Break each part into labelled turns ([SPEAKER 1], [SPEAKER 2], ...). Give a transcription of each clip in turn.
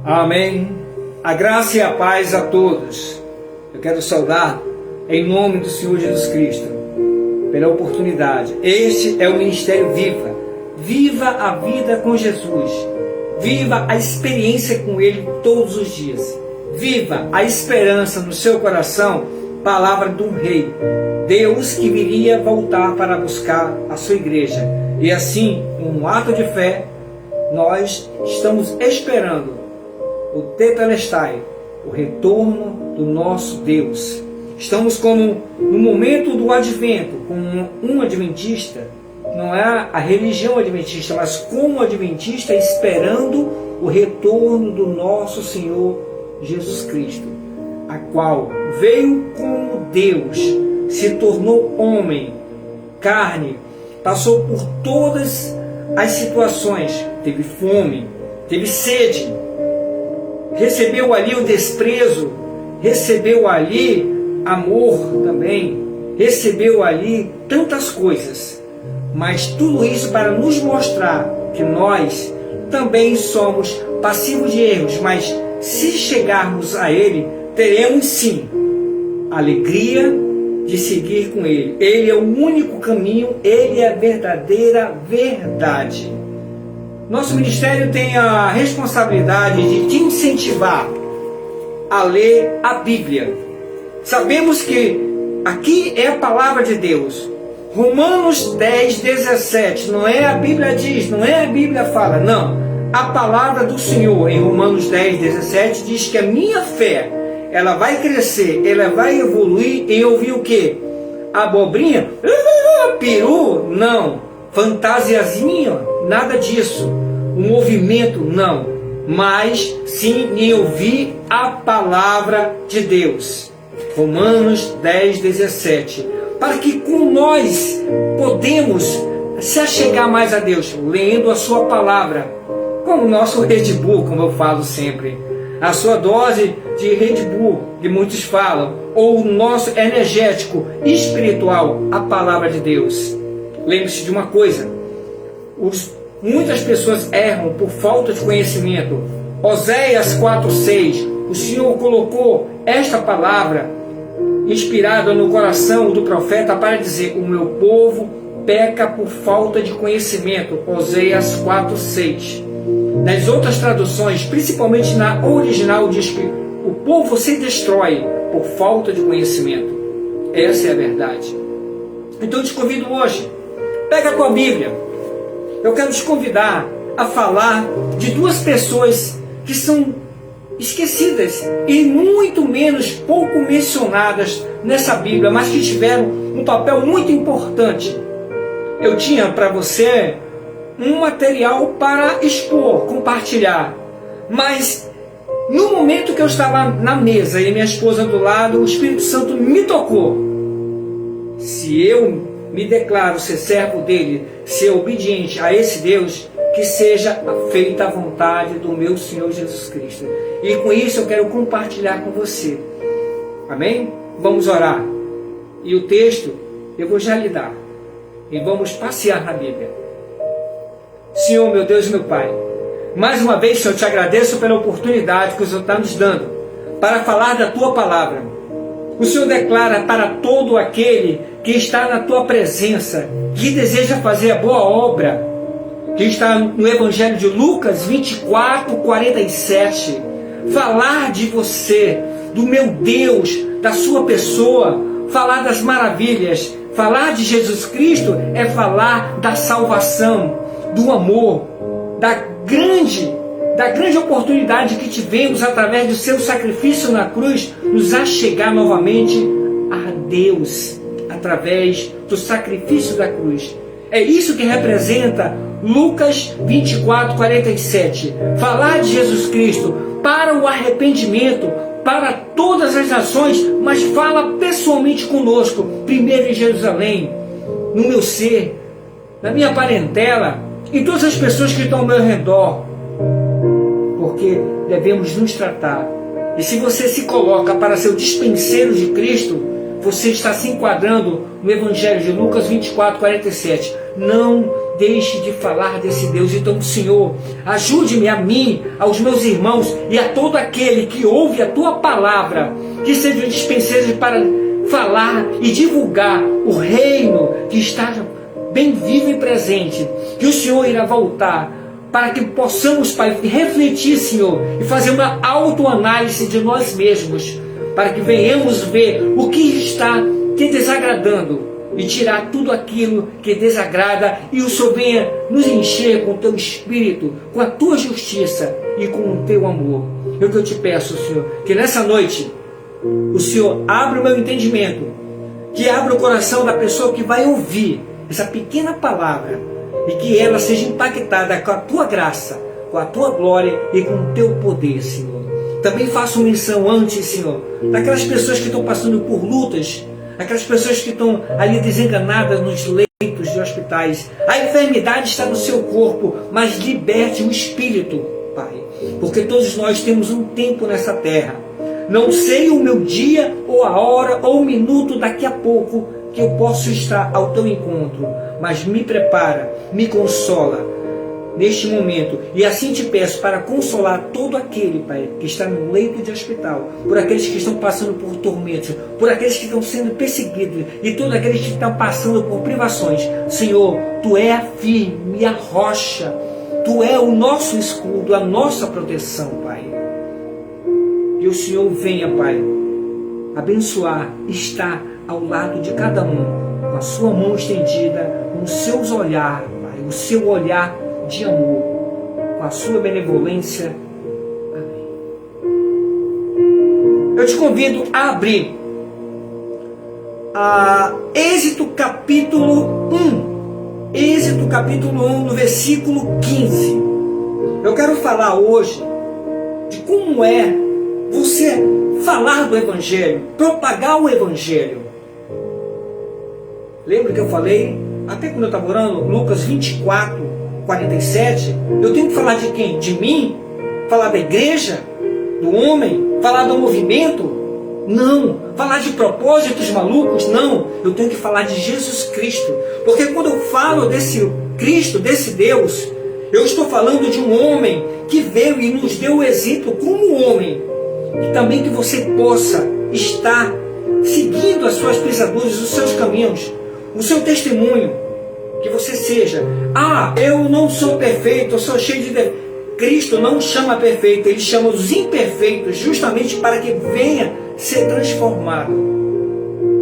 [SPEAKER 1] Amém. A graça e a paz a todos. Eu quero saudar em nome do Senhor Jesus Cristo pela oportunidade. Este é o Ministério Viva. Viva a vida com Jesus. Viva a experiência com Ele todos os dias. Viva a esperança no seu coração. Palavra do Rei. Deus que viria voltar para buscar a sua igreja. E assim, um ato de fé, nós estamos esperando o Tetelestai, o retorno do nosso Deus. Estamos como no momento do advento, como um adventista, não é a religião adventista, mas como adventista esperando o retorno do nosso Senhor Jesus Cristo, a qual veio como Deus, se tornou homem, carne, passou por todas as situações, teve fome, teve sede, recebeu ali o desprezo, recebeu ali amor também, recebeu ali tantas coisas, mas tudo isso para nos mostrar que nós também somos passivos de erros, mas se chegarmos a Ele, teremos sim alegria de seguir com Ele. Ele é o único caminho, Ele é a verdadeira verdade. Nosso ministério tem a responsabilidade de te incentivar a ler a Bíblia. Sabemos que aqui é a palavra de Deus. Romanos 10, 17. Não é a Bíblia diz, não é a Bíblia fala, não. A palavra do Senhor em Romanos 10, 17 diz que a minha fé, ela vai crescer, ela vai evoluir em ouvir o quê? Abobrinha? Peru? Não. Fantasiazinha? Nada disso. O movimento? Não. Mas sim em ouvir a palavra de Deus. Romanos 10, 17. Para que com nós podemos se achegar mais a Deus, lendo a sua palavra, como o nosso Red Bull, como eu falo sempre. A sua dose de Red Bull, que muitos falam, ou o nosso energético espiritual, a palavra de Deus. Lembre-se de uma coisa, muitas pessoas erram por falta de conhecimento. Oséias 4:6, o Senhor colocou esta palavra inspirada no coração do profeta para dizer: o meu povo peca por falta de conhecimento. Oséias 4:6. Nas outras traduções, principalmente na original, diz que o povo se destrói por falta de conhecimento. Essa é a verdade. Então eu te convido hoje, pega a tua Bíblia. Eu quero te convidar a falar de duas pessoas que são esquecidas e muito menos pouco mencionadas nessa Bíblia, mas que tiveram um papel muito importante. Eu tinha para você um material para expor, compartilhar, mas no momento que eu estava na mesa e minha esposa do lado, o Espírito Santo me tocou. Se eu me declaro ser servo dele, ser obediente a esse Deus, que seja feita a vontade do meu Senhor Jesus Cristo. E com isso eu quero compartilhar com você. Amém? Vamos orar. E o texto eu vou já lhe dar. E vamos passear na Bíblia. Senhor, meu Deus e meu Pai, mais uma vez, Senhor, eu te agradeço pela oportunidade que o Senhor está nos dando para falar da Tua Palavra. O Senhor declara para todo aquele que está na Tua presença, que deseja fazer a boa obra, que está no Evangelho de Lucas 24, 47, falar de você, do meu Deus, da sua pessoa, falar das maravilhas, falar de Jesus Cristo é falar da salvação, do amor, da grande oportunidade que tivemos através do seu sacrifício na cruz, nos achegar novamente a Deus, através do sacrifício da cruz. É isso que representa Lucas 24, 47. Falar de Jesus Cristo para o arrependimento, para todas as nações, mas fala pessoalmente conosco, primeiro em Jerusalém, no meu ser, na minha parentela, e todas as pessoas que estão ao meu redor, porque devemos nos tratar. E se você se coloca para ser o dispenseiro de Cristo, você está se enquadrando no Evangelho de Lucas 24, 47. não deixe de falar desse Deus. Então, Senhor, ajude-me a mim, aos meus irmãos e a todo aquele que ouve a Tua palavra, que sejam dispenseiros para falar e divulgar o reino que está bem vivo e presente, que o Senhor irá voltar, para que possamos, Pai, refletir, Senhor, e fazer uma autoanálise de nós mesmos, para que venhamos ver o que está te desagradando e tirar tudo aquilo que desagrada, e o Senhor venha nos encher com o Teu Espírito, com a Tua justiça e com o Teu amor. É o que eu te peço, Senhor, que nessa noite o Senhor abra o meu entendimento, que abra o coração da pessoa que vai ouvir essa pequena palavra, e que ela seja impactada com a Tua graça, com a Tua glória e com o Teu poder, Senhor. Também faço menção antes, Senhor, daquelas pessoas que estão passando por lutas, aquelas pessoas que estão ali desenganadas nos leitos de hospitais. A enfermidade está no seu corpo, mas liberte o espírito, Pai, porque todos nós temos um tempo nessa terra. Não sei o meu dia, ou a hora, ou o minuto daqui a pouco que eu posso estar ao Teu encontro, mas me prepara, me consola neste momento, e assim te peço para consolar todo aquele, Pai, que está no leito de hospital, por aqueles que estão passando por tormentos, por aqueles que estão sendo perseguidos, e todos aqueles que estão passando por privações. Senhor, Tu é a firme, a rocha, Tu é o nosso escudo, a nossa proteção, Pai. Que o Senhor venha, Pai, abençoar, estar ao lado de cada um, com a sua mão estendida, com os seus olhares, Pai, o seu olhar de amor, com a sua benevolência. Amém. Eu te convido a abrir a Êxodo capítulo 1. Êxodo capítulo 1, no versículo 15. Eu quero falar hoje de como é você falar do Evangelho, propagar o Evangelho. Lembra que eu falei, até quando eu estava orando, Lucas 24, 47, eu tenho que falar de quem? De mim? Falar da igreja? Do homem? Falar do movimento? Não. Falar de propósitos malucos? Não. Eu tenho que falar de Jesus Cristo. Porque quando eu falo desse Cristo, desse Deus, eu estou falando de um homem que veio e nos deu o exemplo como homem. E também que você possa estar seguindo as suas pisaduras, os seus caminhos, o seu testemunho. Que você seja, eu não sou perfeito, eu sou cheio de defeitos. Cristo não chama perfeito, Ele chama os imperfeitos, justamente para que venha ser transformado.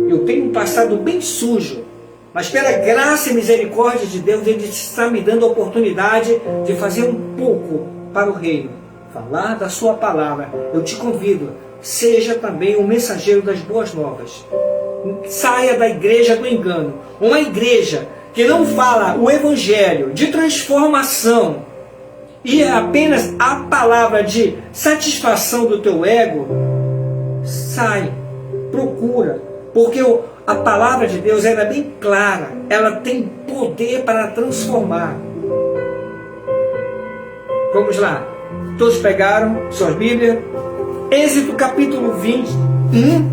[SPEAKER 1] Eu tenho um passado bem sujo, mas pela graça e misericórdia de Deus, Ele está me dando a oportunidade de fazer um pouco para o reino, falar da sua palavra. Eu te convido, seja também um mensageiro das boas novas. Saia da igreja do engano, uma igreja que não fala o Evangelho de transformação e é apenas a palavra de satisfação do teu ego. Sai, procura, porque a palavra de Deus ela é bem clara, ela tem poder para transformar. Vamos lá, todos pegaram suas Bíblias? Êxodo capítulo 21,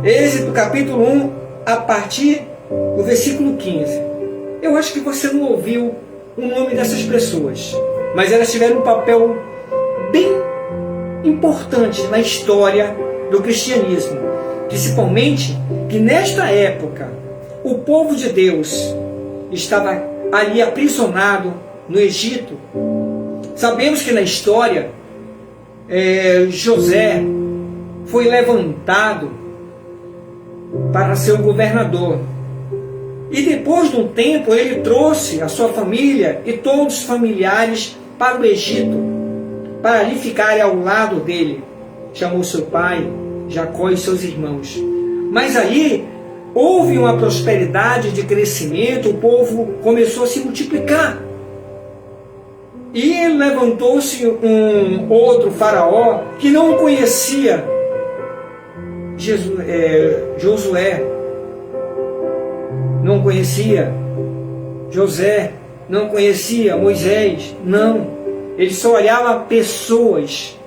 [SPEAKER 1] Êxodo capítulo 1, a partir do versículo 15. Eu acho que você não ouviu o nome dessas pessoas, mas elas tiveram um papel bem importante na história do cristianismo, principalmente que nesta época o povo de Deus estava ali aprisionado no Egito. Sabemos que na história José foi levantado para ser o governador. E depois de um tempo ele trouxe a sua família e todos os familiares para o Egito, para ali ficarem ao lado dele. Chamou seu pai, Jacó e seus irmãos. Mas aí houve uma prosperidade de crescimento, o povo começou a se multiplicar. E levantou-se um outro faraó que não conhecia Josué, não conhecia José, não conhecia Moisés, não. Ele só olhava pessoas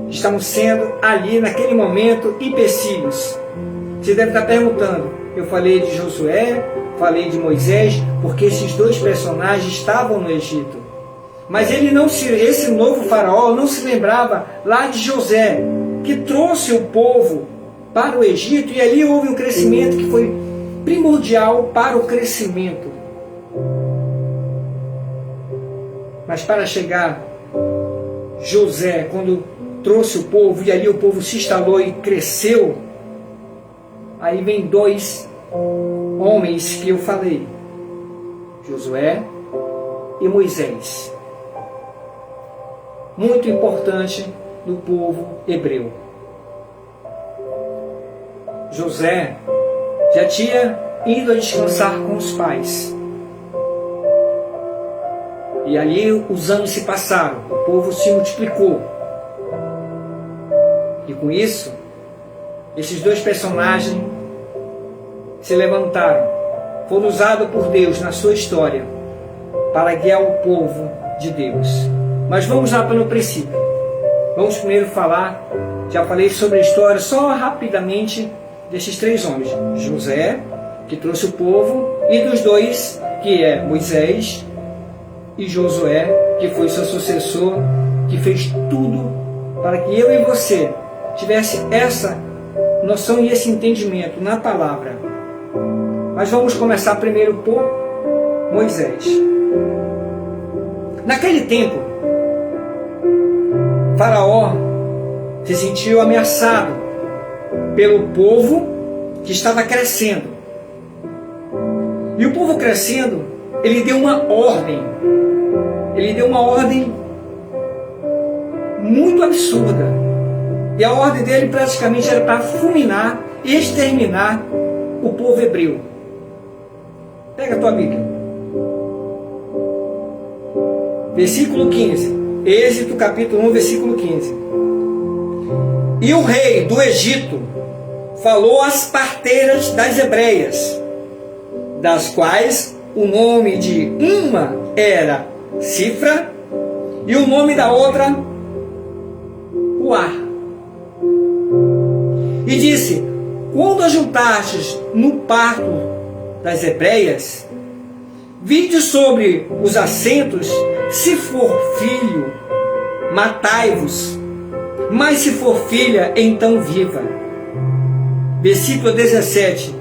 [SPEAKER 1] que estavam sendo ali naquele momento empecilhos. Você deve estar perguntando, eu falei de Josué, falei de Moisés, porque esses dois personagens estavam no Egito. Mas esse novo faraó não se lembrava lá de José, que trouxe o povo para o Egito, e ali houve um crescimento que foi primordial para o crescimento. Mas para chegar José, quando trouxe o povo, e ali o povo se instalou e cresceu, aí vem dois homens que eu falei, Josué e Moisés, muito importante do povo hebreu. José já tinha ido a descansar com os pais, e ali os anos se passaram, o povo se multiplicou, e com isso esses dois personagens se levantaram, foram usados por Deus na sua história para guiar o povo de Deus. Mas vamos lá pelo princípio. Vamos primeiro falar, já falei sobre a história só rapidamente desses três homens. José, que trouxe o povo, e dos dois, que é Moisés e Josué, que foi seu sucessor, que fez tudo para que eu e você tivesse essa noção e esse entendimento na palavra. Mas vamos começar primeiro por Moisés. Naquele tempo, Faraó se sentiu ameaçado pelo povo que estava crescendo. E o povo crescendo, ele deu uma ordem. Ele deu uma ordem muito absurda. E a ordem dele praticamente era para fulminar e exterminar o povo hebreu. Pega a tua Bíblia. Versículo 15. Êxodo capítulo 1, versículo 15. E o rei do Egito falou às parteiras das hebreias, das quais o nome de uma era Cifra e o nome da outra Uar. E disse: quando ajuntastes no parto das hebreias, vide sobre os assentos, se for filho, matai-vos, mas se for filha, então viva. Versículo 17.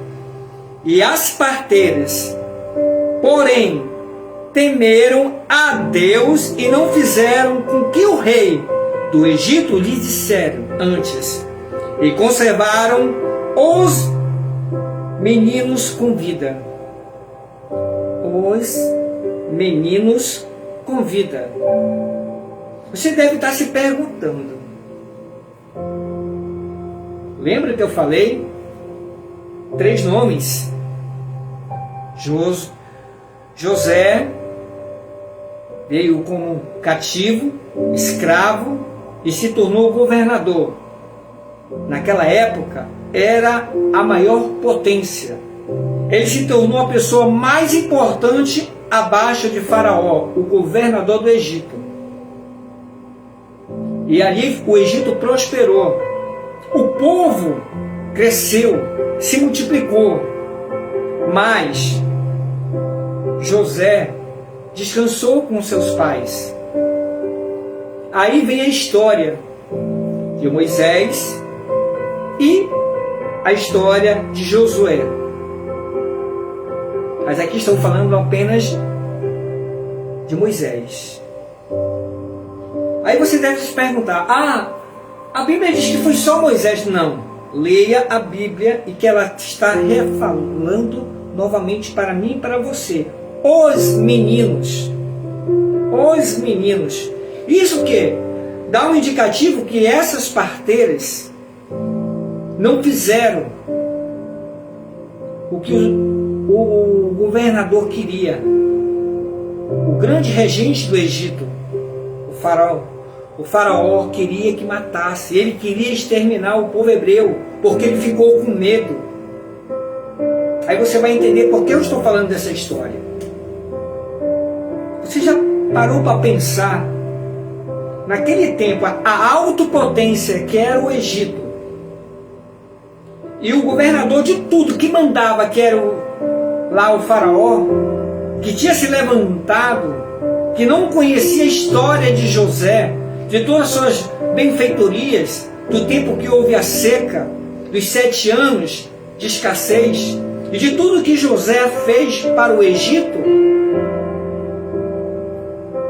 [SPEAKER 1] E as parteiras, porém, temeram a Deus e não fizeram com que o rei do Egito lhes disseram antes, e conservaram os meninos com vida. Os meninos com vida. Você deve estar se perguntando. Lembra que eu falei? 3 nomes. José veio como cativo, escravo e se tornou governador. Naquela época era a maior potência. Ele se tornou a pessoa mais importante abaixo de Faraó, o governador do Egito. E ali o Egito prosperou. O povo cresceu, se multiplicou. Mas José descansou com seus pais. Aí vem a história de Moisés e a história de Josué. Mas aqui estou falando apenas de Moisés. Aí você deve se perguntar: a Bíblia diz que foi só Moisés. Não. Leia a Bíblia e que ela está refalando novamente para mim e para você. Os meninos. Os meninos. Isso que dá um indicativo que essas parteiras não fizeram o que o governador queria. O grande regente do Egito, o faraó queria que matasse. Ele queria exterminar o povo hebreu, porque ele ficou com medo. Aí você vai entender por que eu estou falando dessa história. Você já parou para pensar? Naquele tempo, a autopotência que era o Egito, e o governador de tudo que mandava, que era lá o faraó, que tinha se levantado, que não conhecia a história de José, de todas as suas benfeitorias, do tempo que houve a seca, dos 7 anos de escassez, e de tudo que José fez para o Egito,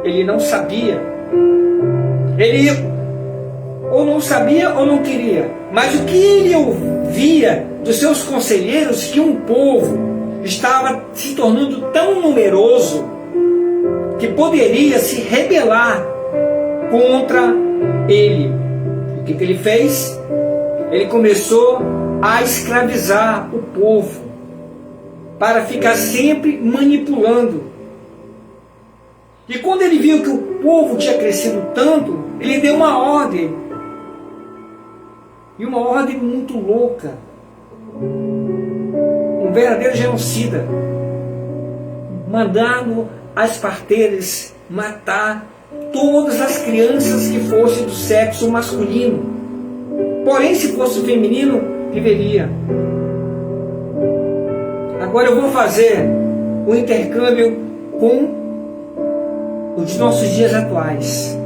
[SPEAKER 1] ele não sabia. Ele ou não sabia ou não queria. Mas o que ele ouvia dos seus conselheiros, que um povo estava se tornando tão numeroso que poderia se rebelar contra ele. O que ele fez? Ele começou a escravizar o povo para ficar sempre manipulando. E quando ele viu que o povo tinha crescido tanto, ele deu uma ordem. E uma ordem muito louca. Um verdadeiro genocida. Mandando as parteiras matar todas as crianças que fossem do sexo masculino. Porém, se fosse feminino, viveria. Agora eu vou fazer um intercâmbio com os nossos dias atuais.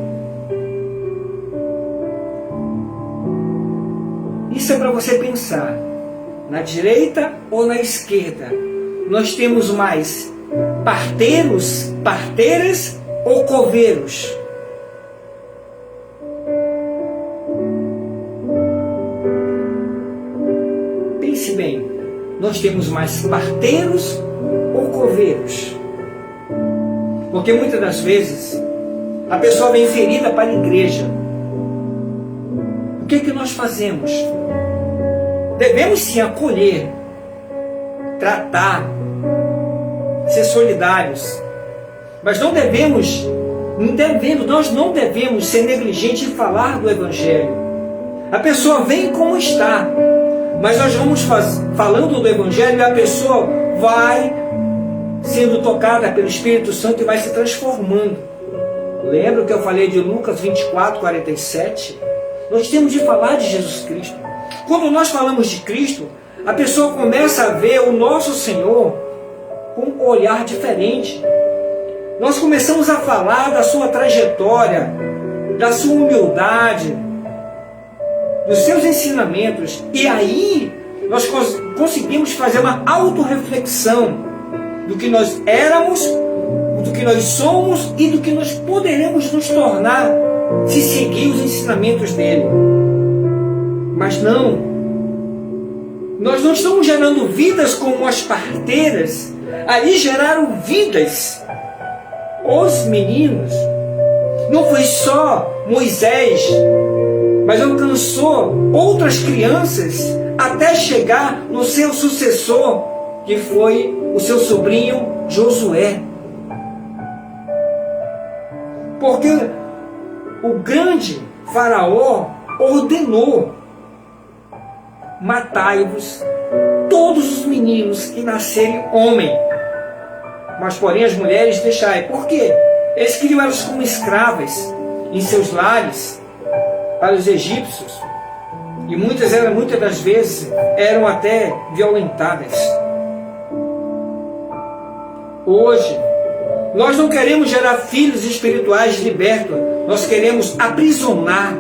[SPEAKER 1] Isso é para você pensar. Na direita ou na esquerda? Nós temos mais parteiros, parteiras ou coveiros? Pense bem. Nós temos mais parteiros ou coveiros? Porque muitas das vezes a pessoa vem ferida para a igreja. O que é que nós fazemos? Devemos sim acolher, tratar, ser solidários, mas nós não devemos ser negligentes em falar do Evangelho. A pessoa vem como está, mas nós vamos falando do Evangelho e a pessoa vai sendo tocada pelo Espírito Santo e vai se transformando. Lembra que eu falei de Lucas 24, 47? Nós temos de falar de Jesus Cristo. Quando nós falamos de Cristo, a pessoa começa a ver o nosso Senhor com um olhar diferente. Nós começamos a falar da sua trajetória, da sua humildade, dos seus ensinamentos. E aí nós conseguimos fazer uma autorreflexão do que nós éramos, do que nós somos e do que nós poderemos nos tornar se seguir os ensinamentos dele. Mas não, nós não estamos gerando vidas como as parteiras. Ali geraram vidas. Os meninos, não foi só Moisés, mas alcançou outras crianças até chegar no seu sucessor, que foi o seu sobrinho Josué. Porque o grande faraó ordenou: matai-vos todos os meninos que nascerem homem, mas porém as mulheres deixai. Por quê? Eles queriam elas como escravas em seus lares para os egípcios, e muitas das vezes eram até violentadas. Hoje nós não queremos gerar filhos espirituais libertos, nós queremos aprisionar.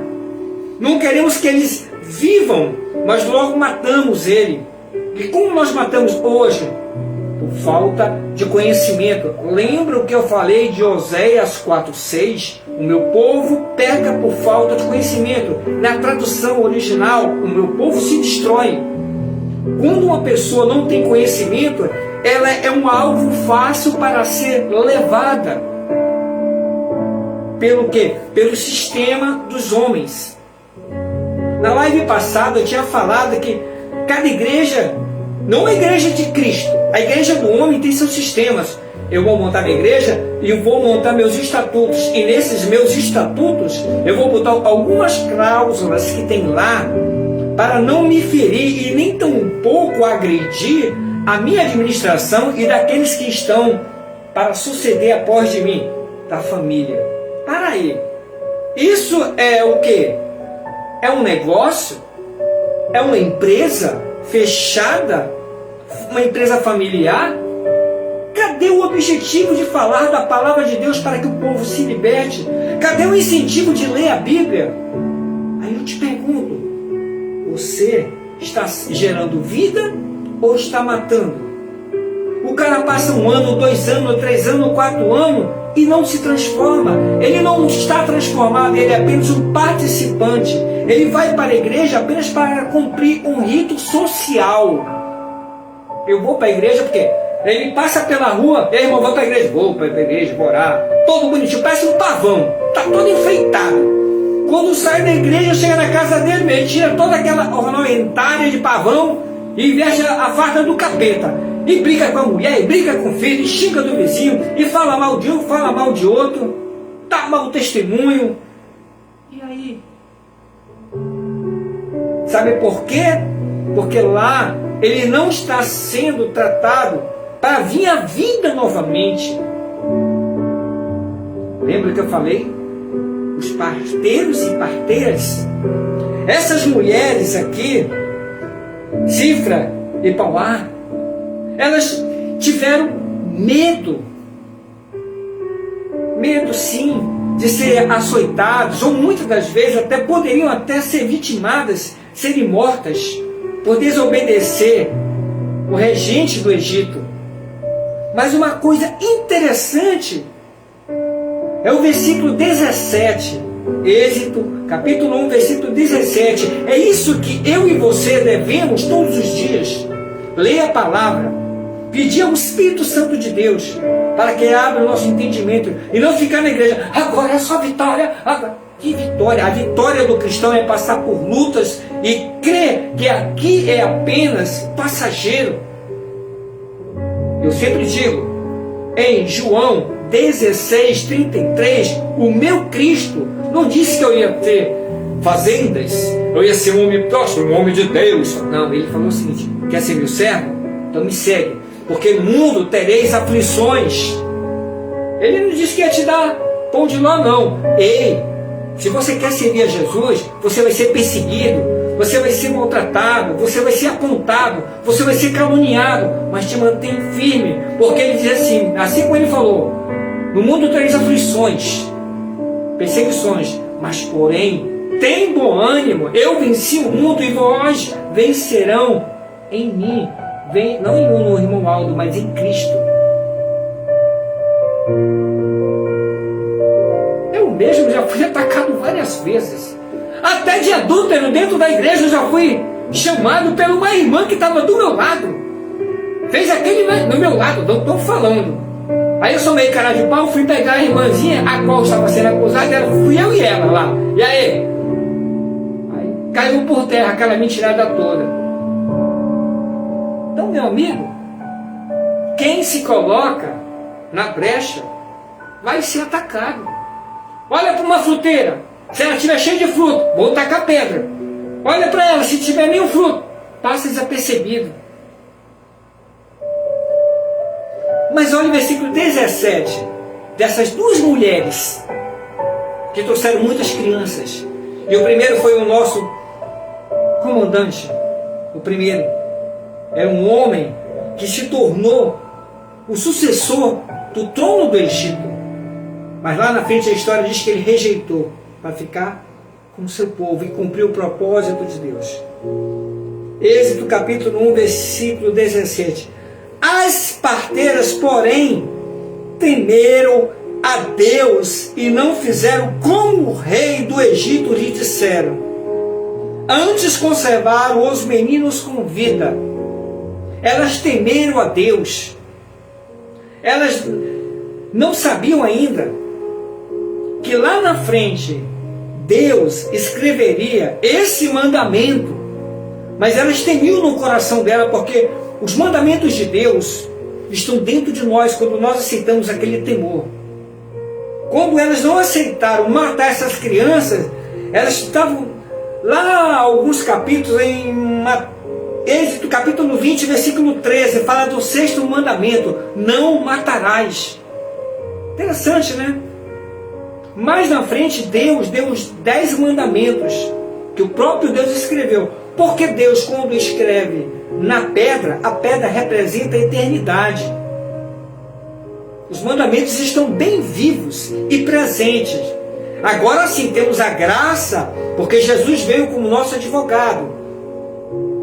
[SPEAKER 1] Não queremos que eles vivam, mas logo matamos ele. E como nós matamos hoje? Por falta de conhecimento. Lembra o que eu falei de Oséias 4,6? O meu povo peca por falta de conhecimento. Na tradução original, o meu povo se destrói. Quando uma pessoa não tem conhecimento, ela é um alvo fácil para ser levada. Pelo quê? Pelo sistema dos homens. Na live passada eu tinha falado que cada igreja, não a igreja de Cristo, a igreja do homem tem seus sistemas. Eu vou montar minha igreja e eu vou montar meus estatutos. E nesses meus estatutos eu vou botar algumas cláusulas que tem lá para não me ferir e nem tampouco agredir a minha administração e daqueles que estão para suceder após de mim, da família. Para aí. Isso é o quê? É um negócio? É uma empresa fechada? Uma empresa familiar? Cadê o objetivo de falar da palavra de Deus para que o povo se liberte? Cadê o incentivo de ler a Bíblia? Aí eu te pergunto, você está gerando vida ou está matando? O cara passa 1 ano, 2 anos, 3 anos, 4 anos e não se transforma. Ele não está transformado, ele é apenas um participante. Ele vai para a igreja apenas para cumprir um rito social. Eu vou para a igreja porque ele passa pela rua, e aí, irmão, vou para a igreja. Vou para a igreja, vou orar. Todo bonitinho, parece um pavão. Está todo enfeitado. Quando sai da igreja, chega na casa dele, ele tira toda aquela ornamentária de pavão e veste a farda do capeta. E briga com a mulher, e briga com o filho, e xinga do vizinho, e fala mal de um, fala mal de outro, dá mau testemunho. E aí? Sabe por quê? Porque lá ele não está sendo tratado para vir à vida novamente. Lembra que eu falei? Os parteiros e parteiras, essas mulheres aqui, Cifra e Pauá, elas tiveram medo sim, de ser açoitadas, ou muitas das vezes até poderiam até ser vitimadas, serem mortas, por desobedecer o regente do Egito. Mas uma coisa interessante é o versículo 17, Êxodo, capítulo 1, versículo 17. É isso que eu e você devemos todos os dias. Ler a palavra, pedir ao Espírito Santo de Deus para que abra o nosso entendimento e não ficar na igreja, agora é só vitória. Agora. Que vitória? A vitória do cristão é passar por lutas e crer que aqui é apenas passageiro. Eu sempre digo, em João 16:33, o meu Cristo não disse que eu ia ter fazendas, eu ia ser um homem próspero, um homem de Deus. Não, ele falou o seguinte: quer ser meu servo? Então me segue, porque no mundo tereis aflições. Ele não disse que ia te dar pão de ló, não. Ei, se você quer servir a Jesus, você vai ser perseguido, você vai ser maltratado, você vai ser apontado, você vai ser caluniado, mas te mantém firme, porque ele diz assim como ele falou: no mundo tereis aflições, perseguições, mas porém, tem bom ânimo, eu venci o mundo e vós vencerão em mim. Não no irmão Aldo, mas em Cristo. Eu mesmo já fui atacado várias vezes. Até de adúltero dentro da igreja eu já fui chamado por uma irmã que estava do meu lado. Fez aquele do meu lado, não estou falando. Aí eu sou meio cara de pau, fui pegar a irmãzinha, a qual estava sendo acusada, fui eu e ela lá. E aí caiu por terra aquela mentirada toda. Então, meu amigo, quem se coloca na brecha vai ser atacado. Olha para uma fruteira, se ela estiver cheia de fruto, vou tacar pedra. Olha para ela, se tiver nenhum fruto, passa desapercebido. Mas olha o versículo 17, dessas duas mulheres que trouxeram muitas crianças. E o primeiro foi o nosso comandante. O primeiro era um homem que se tornou o sucessor do trono do Egito. Mas lá na frente a história diz que ele rejeitou para ficar com o seu povo e cumprir o propósito de Deus. Êxodo capítulo 1, versículo 17. As parteiras, porém, temeram a Deus e não fizeram como o rei do Egito lhe disseram. Antes conservaram os meninos com vida. Elas temeram a Deus. Elas não sabiam ainda que lá na frente Deus escreveria esse mandamento, mas elas temiam no coração dela, porque os mandamentos de Deus estão dentro de nós quando nós aceitamos aquele temor. Quando elas não aceitaram matar essas crianças, elas estavam lá alguns capítulos em Êxodo capítulo 20, versículo 13, fala do 6º mandamento: não matarás. Interessante, né? Mais na frente Deus deu os 10 mandamentos que o próprio Deus escreveu. Porque Deus, quando escreve na pedra, a pedra representa a eternidade. Os mandamentos estão bem vivos e presentes. Agora sim temos a graça, porque Jesus veio como nosso advogado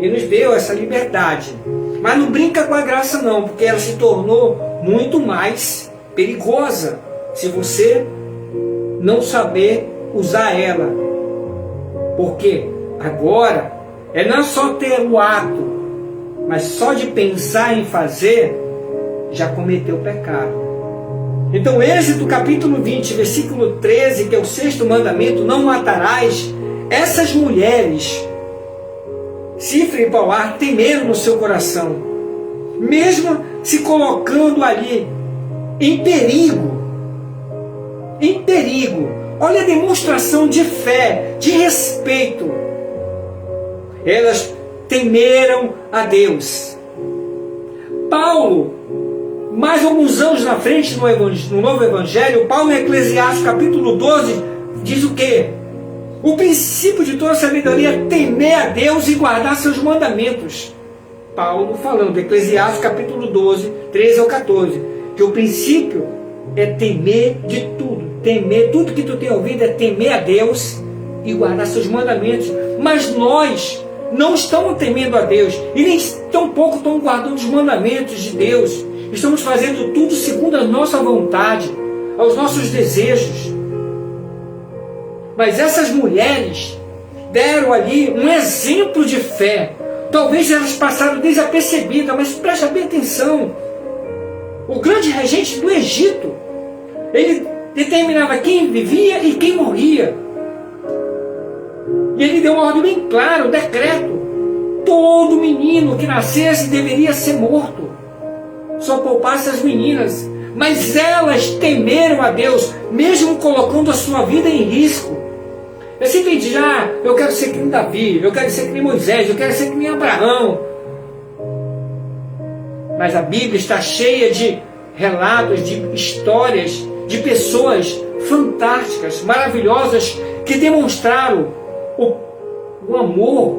[SPEAKER 1] e nos deu essa liberdade. Mas não brinca com a graça não, porque ela se tornou muito mais perigosa se você não saber usar ela. Porque agora não é só ter o ato, mas só de pensar em fazer já cometeu pecado. Então, Êxodo capítulo 20, versículo 13, que é o 6º mandamento, não matarás. Essas mulheres, Sífra e Poá, temeram no seu coração, mesmo se colocando ali em perigo. Em perigo. Olha a demonstração de fé, de respeito. Elas temeram a Deus. Paulo, mais alguns anos na frente, no Novo Evangelho, Paulo em Eclesiastes capítulo 12, diz o quê? O princípio de toda sabedoria é temer a Deus e guardar seus mandamentos. Paulo falando, Eclesiastes capítulo 12, 13 ao 14, que o princípio é temer de tudo. Temer, tudo que tu tem ouvido é temer a Deus e guardar seus mandamentos. Mas nós não estamos temendo a Deus e nem tampouco estamos guardando os mandamentos de Deus. Estamos fazendo tudo segundo a nossa vontade, aos nossos desejos. Mas essas mulheres deram ali um exemplo de fé. Talvez elas passaram desapercebidas, mas preste bem atenção. O grande regente do Egito, ele determinava quem vivia e quem morria. E ele deu uma ordem bem clara, um decreto. Todo menino que nascesse deveria ser morto. Só poupasse as meninas. Mas elas temeram a Deus, mesmo colocando a sua vida em risco. Eu sempre digo, eu quero ser que nem Davi, eu quero ser que nem Moisés, eu quero ser que nem Abraão. Mas a Bíblia está cheia de relatos, de histórias, de pessoas fantásticas, maravilhosas, que demonstraram o amor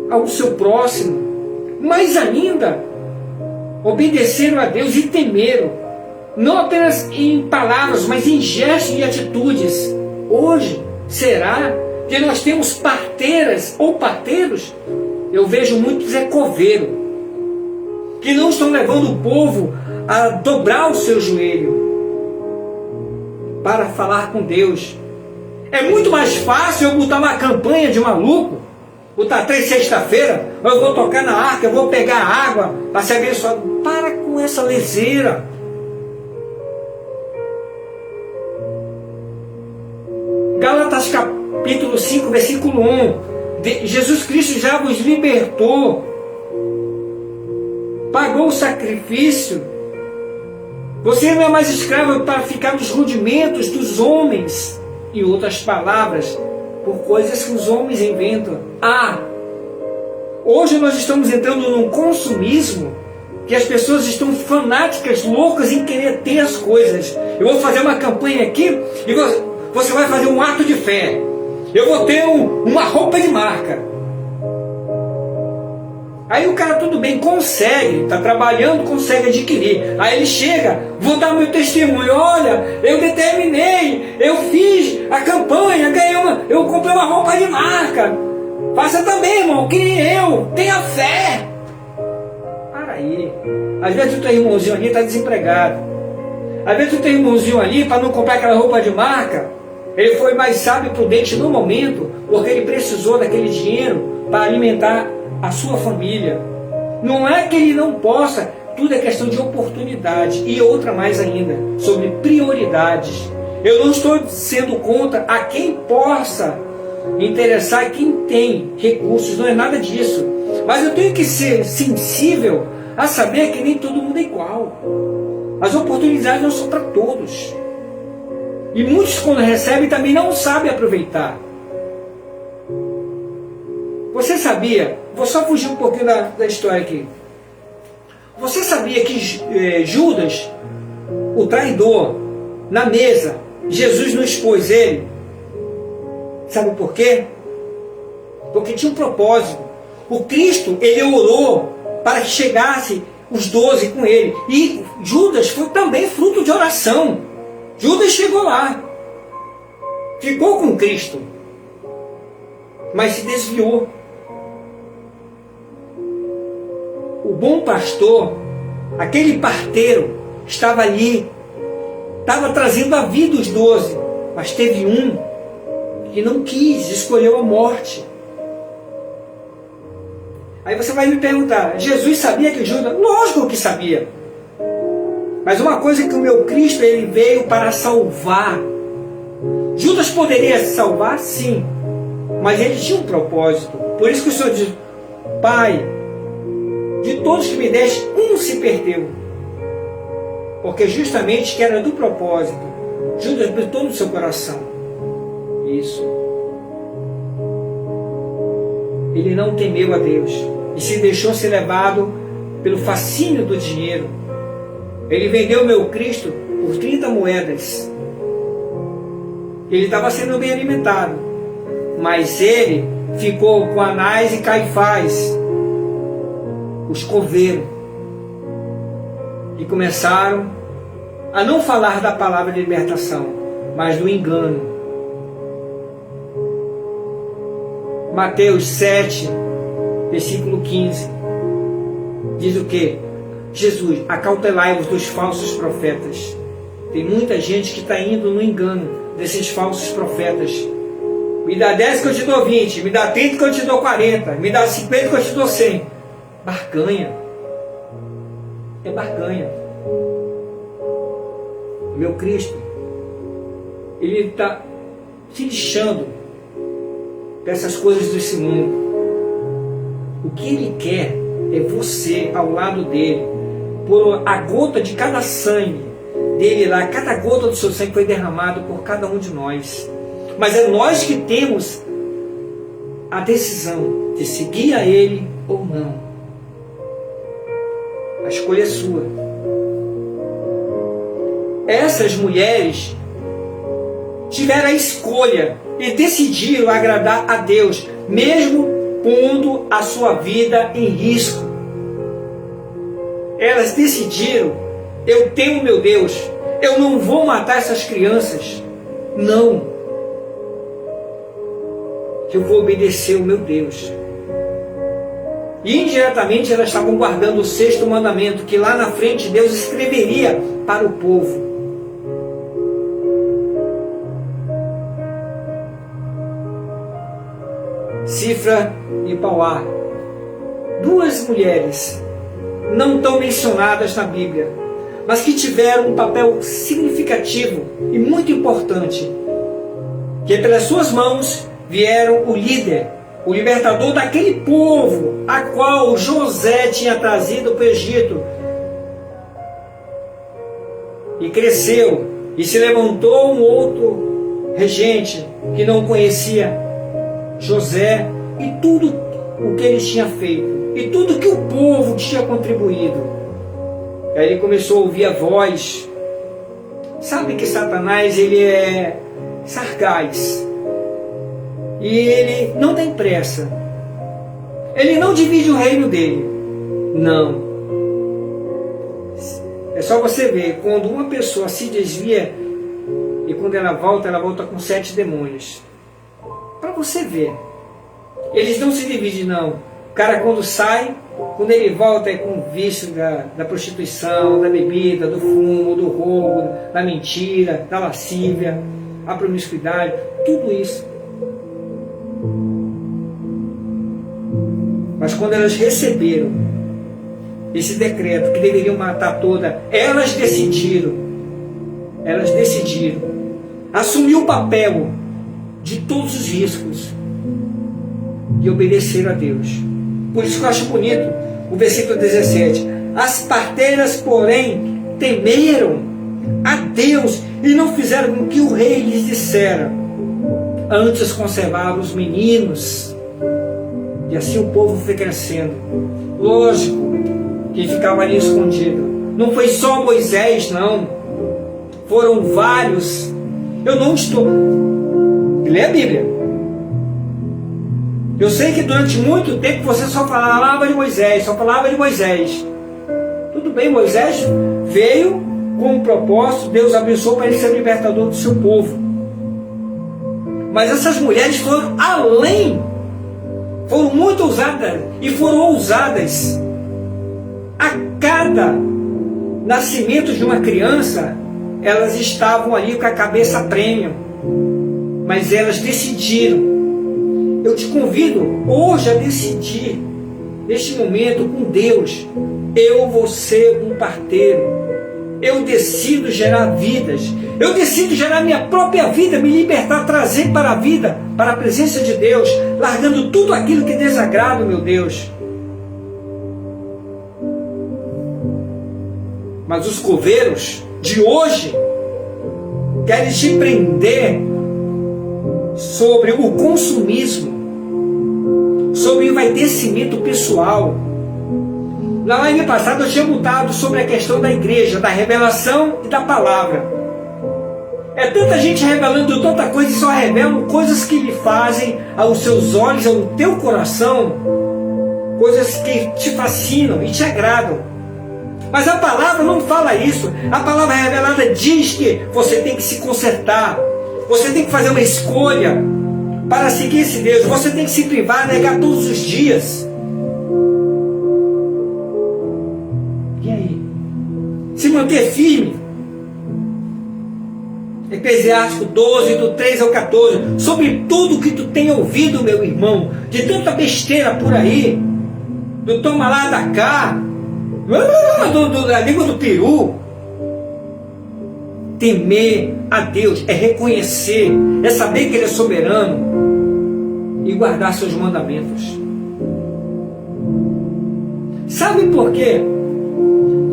[SPEAKER 1] ao seu próximo. Mais ainda, obedeceram a Deus e temeram, não apenas em palavras, mas em gestos e atitudes. Hoje, será que nós temos parteiras ou parteiros? Eu vejo muitos coveiros que não estão levando o povo a dobrar o seu joelho para falar com Deus. É muito mais fácil eu botar uma campanha de maluco, botar 3 sexta-feira, eu vou tocar na arca, eu vou pegar água para ser abençoado. Para com essa leseira. Gálatas capítulo 5, versículo 1. Jesus Cristo já vos libertou, pagou o sacrifício. Você não é mais escravo para ficar nos rudimentos dos homens. Em outras palavras, por coisas que os homens inventam. Hoje nós estamos entrando num consumismo que as pessoas estão fanáticas, loucas em querer ter as coisas. Eu vou fazer uma campanha aqui e você vai fazer um ato de fé. Eu vou ter uma roupa de marca. Aí o cara, tudo bem, consegue, está trabalhando, consegue adquirir. Aí ele chega, vou dar meu testemunho. Olha, eu determinei, eu fiz a campanha, eu comprei uma roupa de marca. Faça também, irmão, que nem eu, tenha fé. Para aí. Às vezes o teu irmãozinho ali está desempregado. Às vezes o teu irmãozinho ali, para não comprar aquela roupa de marca, ele foi mais sábio e prudente no momento, porque ele precisou daquele dinheiro para alimentar a sua família. Não é que ele não possa, tudo é questão de oportunidade. E outra mais ainda, sobre prioridades. Eu não estou sendo contra a quem possa interessar, quem tem recursos, não é nada disso. Mas eu tenho que ser sensível a saber que nem todo mundo é igual. As oportunidades não são para todos. E muitos, quando recebem, também não sabem aproveitar. Você sabia, vou só fugir um pouquinho da história aqui. Você sabia que Judas, o traidor, na mesa, Jesus não expôs ele? Sabe por quê? Porque tinha um propósito. O Cristo, ele orou para que chegasse os 12 com ele. E Judas foi também fruto de oração. Judas chegou lá, ficou com Cristo, mas se desviou. O bom pastor, aquele parteiro, estava ali, estava trazendo a vida os 12, mas teve um que não quis, escolheu a morte. Aí você vai me perguntar, Jesus sabia que Judas? Lógico que sabia. Mas uma coisa é que o meu Cristo, ele veio para salvar. Judas poderia se salvar? Sim. Mas ele tinha um propósito. Por isso que o Senhor diz, Pai, de todos que me deste, um se perdeu. Porque justamente que era do propósito. Judas botou no seu coração. Isso. Ele não temeu a Deus. E se deixou ser levado pelo fascínio do dinheiro. Ele vendeu meu Cristo por 30 moedas. Ele estava sendo bem alimentado. Mas ele ficou com Anás e Caifás, os coveiros, e começaram a não falar da palavra de libertação, mas do engano. Mateus 7, versículo 15, diz o quê? Jesus, acautelai-vos dos falsos profetas. Tem muita gente que está indo no engano desses falsos profetas. Me dá 10 que eu te dou 20, me dá 30 que eu te dou 40, me dá 50 que eu te dou 100. Barganha. É barganha. Meu Cristo, ele está se lixando dessas coisas desse mundo. O que ele quer é você ao lado dele, por a gota de cada sangue dele lá, cada gota do seu sangue foi derramado por cada um de nós. Mas é nós que temos a decisão de seguir a ele ou não. A escolha é sua. Essas mulheres tiveram a escolha e decidiram agradar a Deus, mesmo pondo a sua vida em risco. Elas decidiram, eu tenho meu Deus, eu não vou matar essas crianças, não. Eu vou obedecer o meu Deus. E indiretamente elas estavam guardando o 6º mandamento, que lá na frente Deus escreveria para o povo. Cifra e Pauá, 2 mulheres não tão mencionadas na Bíblia, mas que tiveram um papel significativo e muito importante, que pelas suas mãos vieram o líder, o libertador daquele povo a qual José tinha trazido para o Egito, e cresceu e se levantou um outro regente que não conhecia José e tudo o que ele tinha feito e tudo que o povo tinha contribuído. Aí ele começou a ouvir a voz. Sabe que Satanás, ele é sagaz e ele não tem pressa. Ele não divide o reino dele, não. É só você ver, quando uma pessoa se desvia e quando ela volta com 7 demônios. Para você ver, eles não se dividem, não. O cara, quando sai, quando ele volta, é com o vício da prostituição, da bebida, do fumo, do roubo, da mentira, da lascívia, a promiscuidade, tudo isso. Mas quando elas receberam esse decreto que deveriam matar toda, elas decidiram assumir o papel de todos os riscos e obedecer a Deus. Por isso que eu acho bonito o versículo 17. As parteiras, porém, temeram a Deus e não fizeram o que o rei lhes dissera. Antes conservavam os meninos. E assim o povo foi crescendo. Lógico que ficava ali escondido. Não foi só Moisés, não. Foram vários. Eu não estou... Lê a Bíblia. Eu sei que durante muito tempo você só falava de Moisés, só falava de Moisés. tudo bem, Moisés veio com um propósito, Deus abençoou para ele ser libertador do seu povo. Mas essas mulheres foram além, foram muito ousadas e foram ousadas. A cada nascimento de uma criança, elas estavam ali com a cabeça a prêmio, mas elas decidiram. Eu te convido hoje a decidir, neste momento, com Deus: eu vou ser um parteiro. Eu decido gerar vidas. Eu decido gerar minha própria vida, me libertar, trazer para a vida, para a presença de Deus, largando tudo aquilo que desagrada o meu Deus. Mas os coveiros de hoje querem te prender sobre o consumismo, sobre o envaidecimento pessoal. Na live passada eu tinha mudado sobre a questão da igreja, da revelação e da palavra. É tanta gente revelando tanta coisa e só revelam coisas que lhe fazem aos seus olhos, ao teu coração, coisas que te fascinam e te agradam. Mas a palavra não fala isso. A palavra revelada diz que você tem que se consertar, você tem que fazer uma escolha para seguir esse Deus, você tem que se privar, negar todos os dias. Se manter firme. Eclesiástico 12, do 3 ao 14. Sobre tudo que tu tem ouvido, meu irmão, de tanta besteira por aí, do toma lá da cá, da língua do peru. Temer a Deus é reconhecer, é saber que Ele é soberano e guardar seus mandamentos. Sabe por quê?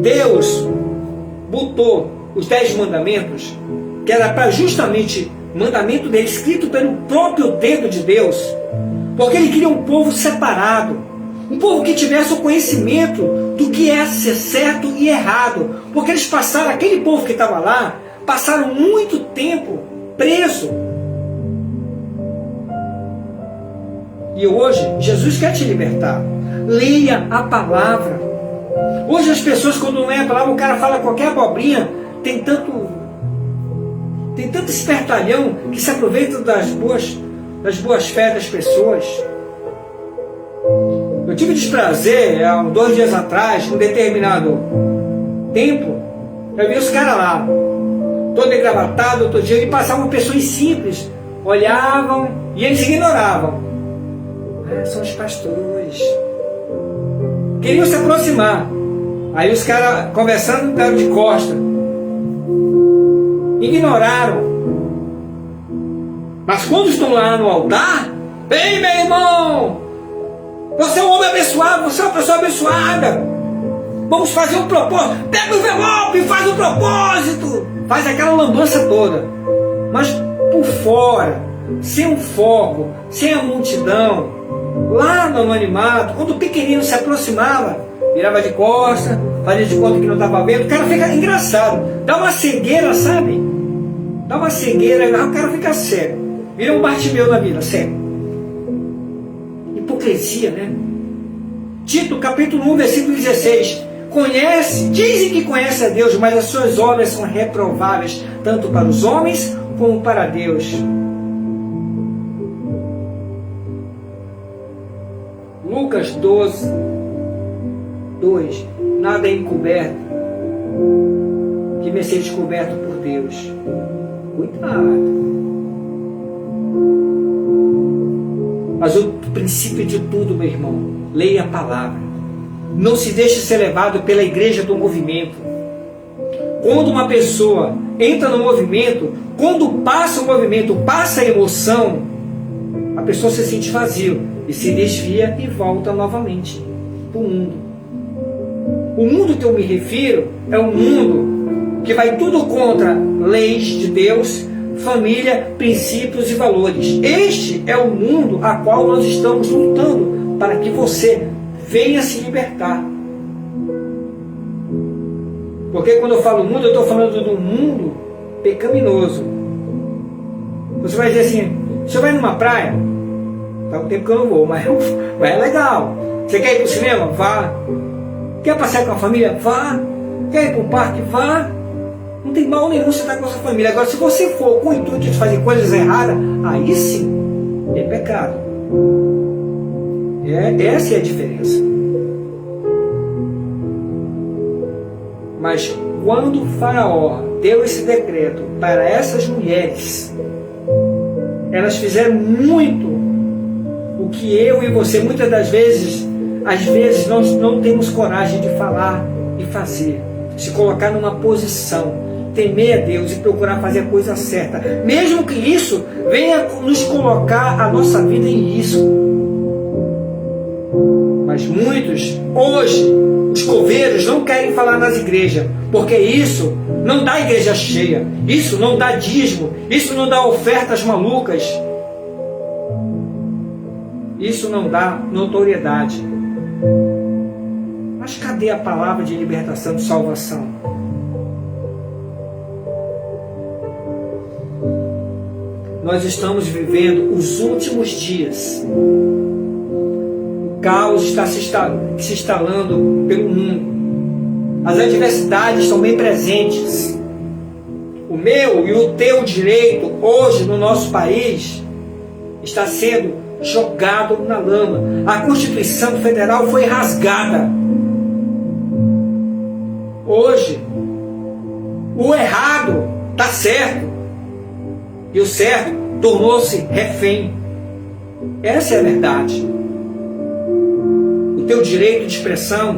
[SPEAKER 1] Deus botou os 10 mandamentos, que era para justamente mandamento dele, escrito pelo próprio dedo de Deus, porque Ele queria um povo separado, um povo que tivesse o conhecimento do que é ser certo e errado, porque eles passaram, aquele povo que estava lá, passaram muito tempo preso. E hoje Jesus quer te libertar. Leia a palavra. Hoje as pessoas, quando não é a palavra, o cara fala qualquer abobrinha. Tem tanto espertalhão que se aproveita das boas fé das pessoas. Eu tive desprazer, há 2 dias atrás, um determinado tempo, eu vi os caras lá, todo engravatado, todo dia, e passavam pessoas simples, olhavam e eles ignoravam. São os pastores. Queriam se aproximar. Aí os caras conversando, deram de costa. Ignoraram. Mas quando estão lá no altar, ei, meu irmão, você é um homem abençoado, você é uma pessoa abençoada. Vamos fazer um propósito. Pega o envelope e faz um propósito. Faz aquela lambança toda. Mas por fora, sem um foco, sem a multidão, lá no anonimato, quando o pequenino se aproximava, virava de costa, fazia de conta que não estava vendo, o cara fica engraçado, dá uma cegueira, sabe? Dá uma cegueira, o cara fica cego, vira um Bartimeu na vida, cego. Hipocrisia, né? Tito, capítulo 1, versículo 16. Dizem que conhecem a Deus, mas as suas obras são reprováveis, tanto para os homens como para Deus. Lucas 12, 2. Nada é encoberto que vai ser descoberto por Deus. Cuidado. Mas o princípio de tudo, meu irmão, leia a palavra. Não se deixe ser levado pela igreja do movimento. Quando uma pessoa entra no movimento, quando passa o movimento, passa a emoção, a pessoa se sente vazio e se desvia e volta novamente para o mundo. O mundo que eu me refiro é um mundo que vai tudo contra leis de Deus, família, princípios e valores. Este é o mundo a qual nós estamos lutando para que você venha se libertar. Porque quando eu falo mundo, eu estou falando do mundo pecaminoso. Você vai dizer assim, você vai numa praia? Tá um tempo que eu não vou, mas é legal. Você quer ir para o cinema? Vá. Quer passear com a família? Vá. Quer ir para o parque? Vá. Não tem mal nenhum você estar com a sua família. Agora, se você for com o intuito de fazer coisas erradas, aí sim é pecado. Essa é a diferença. Mas quando o faraó deu esse decreto para essas mulheres, elas fizeram muito o que eu e você, muitas das vezes, às vezes nós não temos coragem de falar e fazer, se colocar numa posição, temer a Deus e procurar fazer a coisa certa, mesmo que isso venha nos colocar a nossa vida em risco. Mas muitos, hoje, os coveiros não querem falar nas igrejas, porque isso não dá igreja cheia, isso não dá dízimo, isso não dá ofertas malucas, isso não dá notoriedade. Mas cadê a palavra de libertação, de salvação? Nós estamos vivendo os últimos dias. O caos está se instalando pelo mundo. As adversidades estão bem presentes. O meu e o teu direito hoje no nosso país está sendo jogado na lama. A Constituição Federal foi rasgada. Hoje, o errado está certo e o certo tornou-se refém. Essa é a verdade. O teu direito de expressão,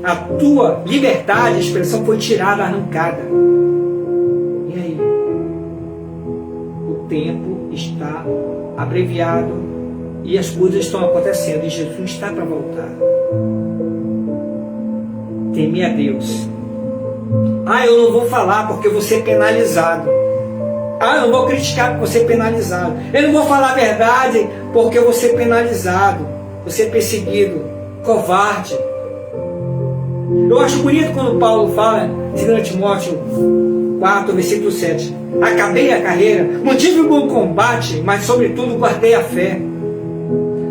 [SPEAKER 1] a tua liberdade de expressão foi tirada, arrancada. E aí? O tempo está abreviado e as coisas estão acontecendo e Jesus está para voltar. Teme a Deus. Eu não vou falar porque eu vou ser penalizado. Eu não vou criticar porque eu vou ser penalizado. Eu não vou falar a verdade porque eu vou ser penalizado, vou ser perseguido, covarde. Eu acho bonito quando Paulo fala em 2 Timóteo 4, versículo 7. Acabei a carreira, mantive o bom combate, mas sobretudo guardei a fé.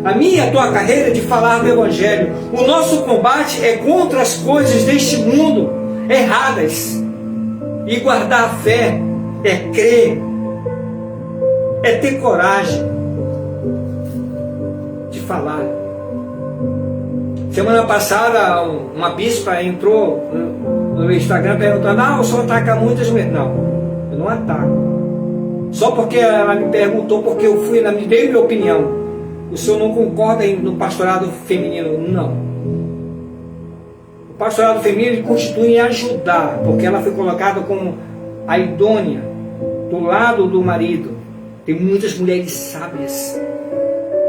[SPEAKER 1] A minha e a tua carreira é de falar do Evangelho. O nosso combate é contra as coisas deste mundo, erradas. E guardar a fé é crer, é ter coragem de falar. Semana passada, uma bispa entrou no meu Instagram perguntando: o senhor ataca muitas mulheres? Não, eu não ataco. Só porque ela me perguntou, porque eu fui, ela me deu minha opinião. O senhor não concorda no pastorado feminino? Não. O pastorado feminino constitui em ajudar, porque ela foi colocada como a idônea, do lado do marido. Tem muitas mulheres sábias,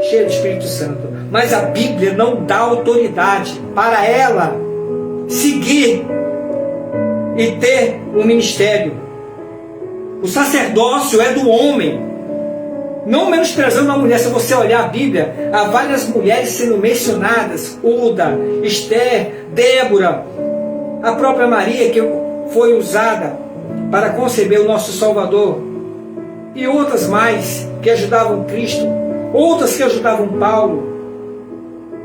[SPEAKER 1] cheias do Espírito Santo, mas a Bíblia não dá autoridade para ela seguir e ter um ministério. O sacerdócio é do homem, não menosprezando a mulher. Se você olhar a Bíblia, há várias mulheres sendo mencionadas: Uda, Esther, Débora, a própria Maria, que foi usada para conceber o nosso Salvador, e outras mais que ajudavam Cristo, outras que ajudavam Paulo.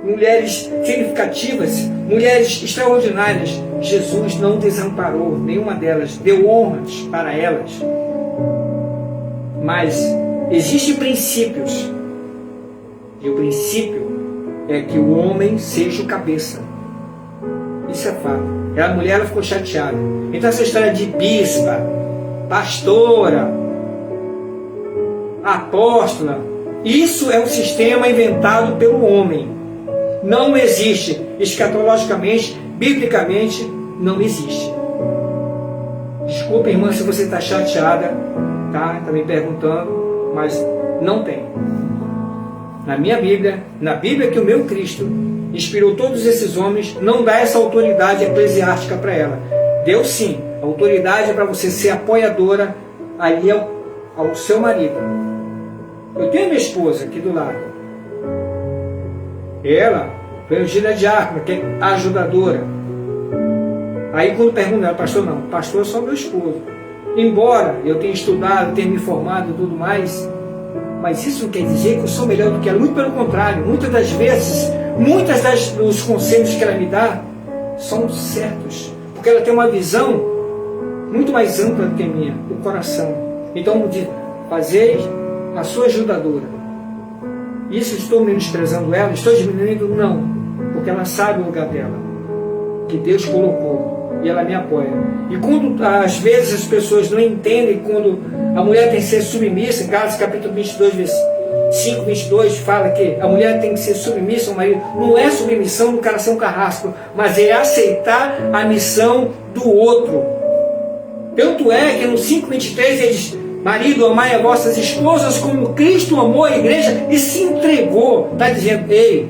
[SPEAKER 1] Mulheres significativas, mulheres extraordinárias. Jesus não desamparou nenhuma delas, deu honras para elas. Mas existem princípios, e o princípio é que o homem seja o cabeça. Isso é fato. A mulher, ela ficou chateada. Então essa história de bispa, pastora, apóstola, isso é um sistema inventado pelo homem. Não existe. Escatologicamente, biblicamente, não existe. Desculpa, irmã, se você está chateada, tá me perguntando, mas não tem. Na minha Bíblia, na Bíblia que o meu Cristo inspirou todos esses homens, não dá essa autoridade eclesiástica para ela. Deu sim. A autoridade é para você ser apoiadora ali ao seu marido. Eu tenho minha esposa aqui do lado. Ela foi ungida diácono, que é ajudadora. Aí quando perguntam, pastor, não, pastor é só meu esposo. Embora eu tenha estudado, tenha me formado e tudo mais, mas isso não quer dizer que eu sou melhor do que ela. Muito pelo contrário, muitas das vezes, dos conselhos que ela me dá, são certos, porque ela tem uma visão muito mais ampla do que a minha, o coração. Então, fazer a sua ajudadora. Isso estou menosprezando ela? Estou diminuindo? Não, porque ela sabe o lugar dela, que Deus colocou, e ela me apoia. E quando às vezes as pessoas não entendem, quando a mulher tem que ser submissa, em Gálatas capítulo 22, 5, 22, fala que a mulher tem que ser submissa ao marido. Não é submissão do coração carrasco, mas é aceitar a missão do outro. Tanto é que no 5:23 ele diz: marido, amai a vossas esposas como Cristo amou a igreja e se entregou. Está dizendo: ei,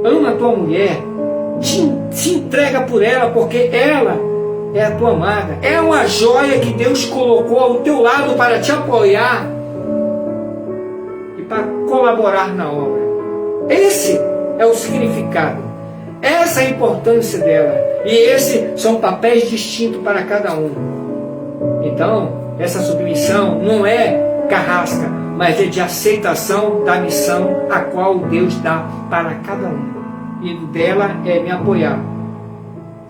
[SPEAKER 1] ama a tua mulher, se entrega por ela, porque ela é a tua amada, é uma joia que Deus colocou ao teu lado para te apoiar e para colaborar na obra. Esse é o significado, essa é a importância dela, e esses são papéis distintos para cada um. Então, essa submissão não é carrasca, mas é de aceitação da missão a qual Deus dá para cada um. E dela é me apoiar.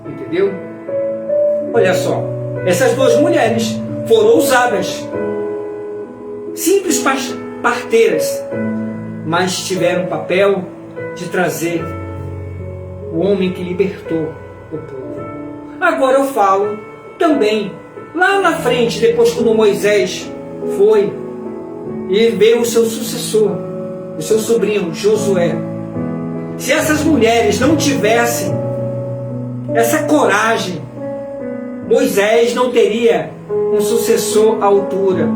[SPEAKER 1] Entendeu? Olha só, essas duas mulheres foram ousadas, simples parteiras, mas tiveram o papel de trazer o homem que libertou o povo. Agora eu falo também, lá na frente, depois quando Moisés foi, e veio o seu sucessor, o seu sobrinho Josué. Se essas mulheres não tivessem essa coragem, Moisés não teria um sucessor à altura.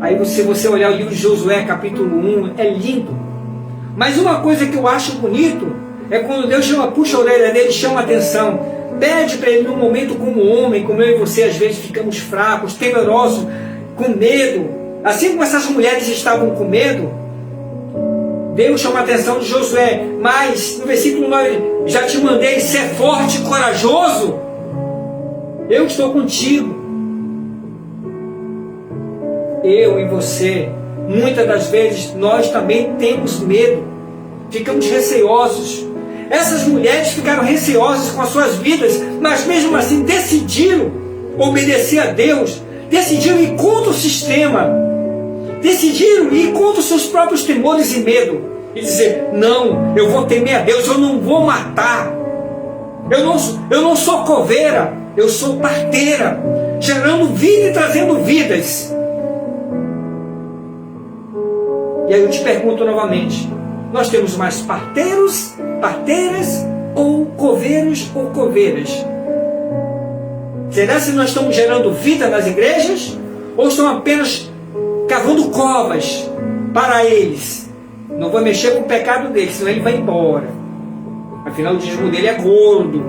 [SPEAKER 1] Aí você olhar o livro de Josué, capítulo 1, é lindo. Mas uma coisa que eu acho bonito é quando Deus puxa a orelha dele e chama a atenção. Pede para ele num momento como homem, como eu e você às vezes ficamos fracos, temerosos, com medo. Assim como essas mulheres estavam com medo, Deus chama a atenção de Josué. Mas no versículo 9, já te mandei ser forte e corajoso. Eu estou contigo. Eu e você, muitas das vezes nós também temos medo, ficamos receosos. Essas mulheres ficaram receosas com as suas vidas, mas mesmo assim decidiram obedecer a Deus, decidiram ir contra o sistema, decidiram ir contra os seus próprios temores e medo, e dizer: não, eu vou temer a Deus, eu não vou matar, eu não sou coveira, eu sou parteira, gerando vida e trazendo vidas. E aí eu te pergunto novamente, nós temos mais parteiros, parteiras, ou coveiros ou coveiras? Será que nós estamos gerando vida nas igrejas? Ou estamos apenas cavando covas para eles? Não vou mexer com o pecado dele, senão ele vai embora. Afinal, o dízimo dele é gordo.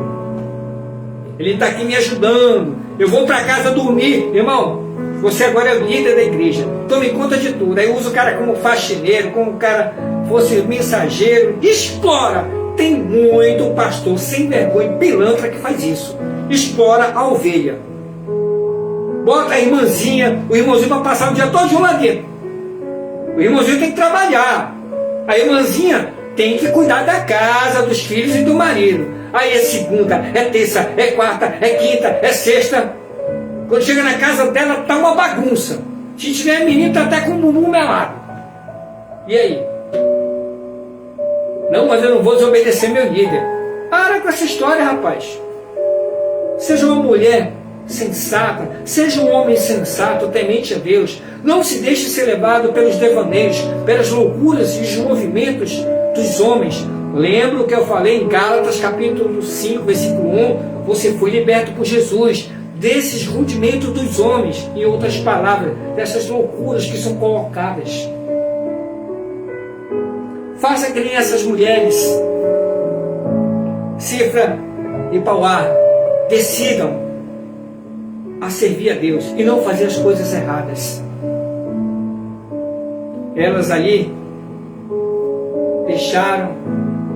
[SPEAKER 1] Ele está aqui me ajudando. Eu vou para casa dormir. Irmão, você agora é o líder da igreja. Tome conta de tudo. Aí usa o cara como faxineiro, como o cara fosse mensageiro. Explora. Tem muito pastor sem vergonha, pilantra, que faz isso. Explora a ovelha. Bota a irmãzinha, o irmãozinho para passar o dia todo lá dentro. O irmãozinho tem que trabalhar. A irmãzinha tem que cuidar da casa, dos filhos e do marido. Aí é segunda, é terça, é quarta, é quinta, é sexta. Quando chega na casa dela, tá uma bagunça. Se tiver menino, tá até com o bumbum melado. E aí? Não, mas eu não vou desobedecer meu líder. Para com essa história, rapaz. Seja uma mulher sensata, seja um homem sensato, temente a Deus. Não se deixe ser levado pelos devaneios, pelas loucuras e os movimentos dos homens. Lembra o que eu falei em Gálatas capítulo 5, versículo 1? Você foi liberto por Jesus desses rudimentos dos homens, em outras palavras, dessas loucuras que são colocadas. Faça que nem essas mulheres, Cifra e Pauá, decidam a servir a Deus e não fazer as coisas erradas. Elas ali deixaram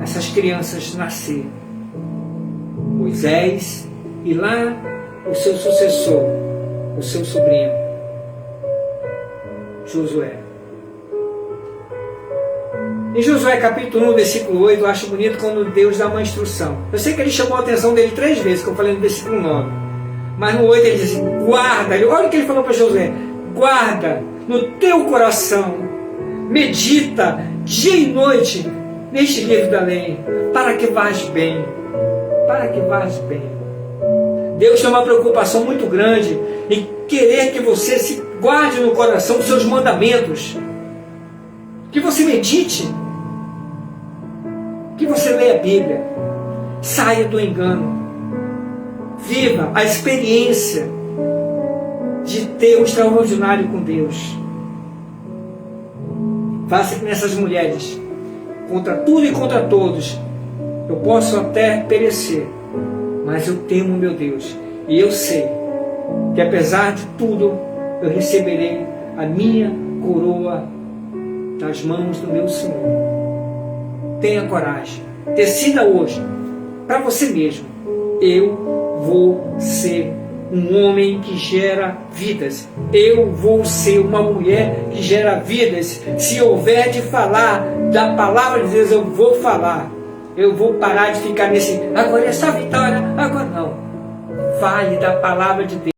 [SPEAKER 1] essas crianças nascer. Moisés e lá o seu sucessor, o seu sobrinho, Josué. Em Josué capítulo 1, versículo 8, eu acho bonito quando Deus dá uma instrução. Eu sei que ele chamou a atenção dele 3 vezes, que eu falei no versículo 9. Mas no 8 ele diz assim, guarda. Olha o que ele falou para Josué. Guarda no teu coração. Medita dia e noite neste livro da lei. Para que vás bem. Para que vás bem. Deus tem uma preocupação muito grande em querer que você se guarde no coração os seus mandamentos. Que você medite. Que você leia a Bíblia. Saia do engano. Viva a experiência de ter o extraordinário com Deus. Faça que nessas mulheres, contra tudo e contra todos, eu posso até perecer, mas eu temo meu Deus. E eu sei que apesar de tudo, eu receberei a minha coroa nas mãos do meu Senhor. Tenha coragem. Decida hoje, para você mesmo, eu vou ser um homem que gera vidas. Eu vou ser uma mulher que gera vidas. Se houver de falar da palavra de Deus, eu vou falar. Eu vou parar de ficar nesse, agora é só vitória, agora não. Fale da palavra de Deus.